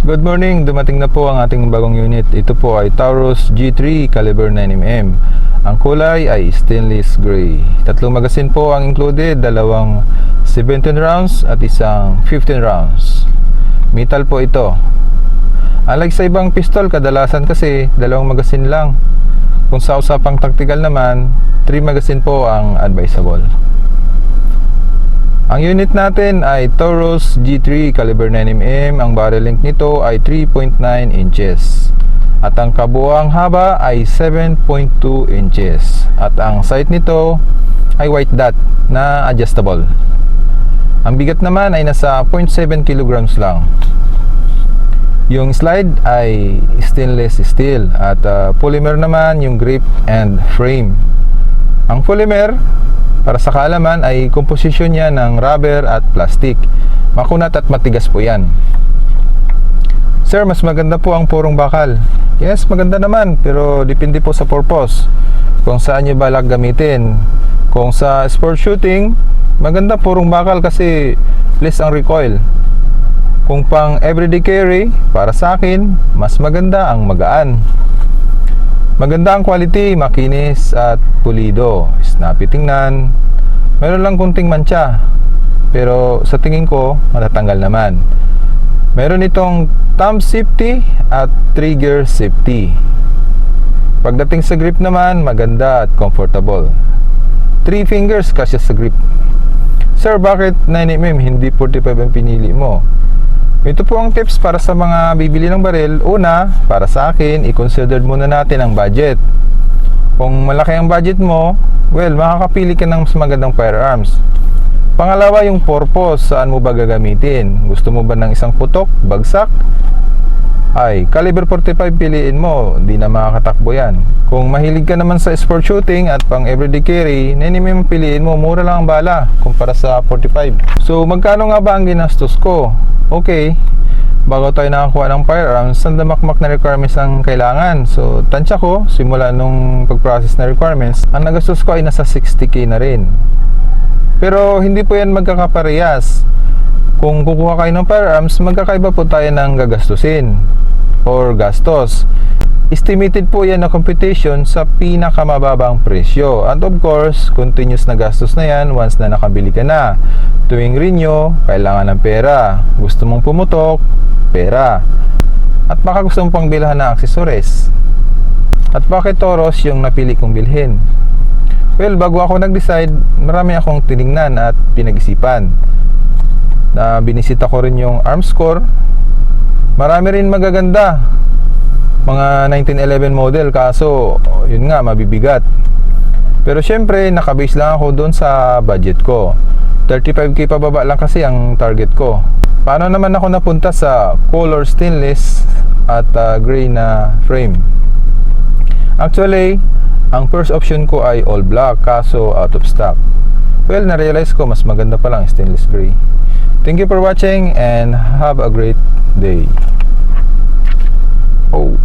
Good morning, dumating na po ang ating bagong unit. Ito po ay Taurus G3 caliber 9mm. Ang kulay ay stainless gray. Tatlong magasin po ang included, dalawang 17 rounds at isang 15 rounds. Metal po ito. Unlike sa ibang pistol, kadalasan kasi dalawang magasin lang. Kung sa usapang tactical naman, 3 magasin po ang advisable. Ang unit natin ay Taurus G3 caliber 9mm. Ang barrel length nito ay 3.9 inches. At ang kabuuang haba ay 7.2 inches. At ang sight nito ay white dot na adjustable. Ang bigat naman ay nasa 0.7 kilograms lang. Yung slide ay stainless steel at polymer naman yung grip and frame. Ang polymer, para sa kaalaman, ay komposisyon niya ng rubber at plastic. Makunat at matigas po yan. Sir, mas maganda po ang purong bakal. Yes, maganda naman, pero depende po sa purpose. Kung saan nyo balak gamitin. Kung sa sport shooting, maganda purong bakal kasi less ang recoil. Kung pang everyday carry, para sa akin, mas maganda ang magaan. Maganda ang quality, makinis at pulido. Snappy tingnan. Meron lang kunting mancha, pero sa tingin ko matatanggal naman. Meron itong thumb safety at trigger safety. Pagdating sa grip naman, maganda at comfortable. 3 fingers kasya sa grip. Sir, bakit 9mm hindi 45 ang pinili mo? Ito po ang tips para sa mga bibili ng baril. Una, para sa akin, i-consider muna natin ang budget. Kung malaki ang budget mo, well, makakapili ka ng mas magandang firearms. Pangalawa, yung purpose. Saan mo ba gagamitin? Gusto mo ba ng isang putok, bagsak? Ay, caliber 45 piliin mo. Hindi na makakatakbo yan. Kung mahilig ka naman sa sport shooting at pang everyday carry, 9mm piliin mo. Mura lang ang bala kumpara sa 45. So, magkano nga ba ang ginastos ko? Okay, bago tayo nakakuha ng firearms, sandamakmak na requirements ang kailangan. So, tansya ko, simula nung pag-process na requirements, ang nagastos ko ay nasa 60k na rin. Pero hindi po yan magkakaparehas. Kung kukuha kayo ng firearms, magkakaiba po tayo ng gagastusin or gastos. Estimated po yan na computation sa pinakamababang presyo. And of course, continuous na gastos na yan once na nakabili ka na. Tuwing renew, kailangan ng pera. Gusto mong pumutok, pera. At baka gusto mong pang bilhan na accessories. At bakit Taurus yung napili kong bilhin? Well, bago ako nag-decide, marami akong tinignan at pinag-isipan. Binisita ko rin yung Armscore. Marami rin magaganda. Mga 1911 model, kaso yun nga, mabibigat. Pero syempre, nakabase lang ako doon sa budget ko. 35k pababa lang kasi ang target ko. Paano naman ako napunta sa color stainless at gray na frame? Actually, ang first option ko ay all black, kaso out of stock. Well, na-realize ko mas maganda pa lang stainless gray. Thank you for watching and have a great day. Oh.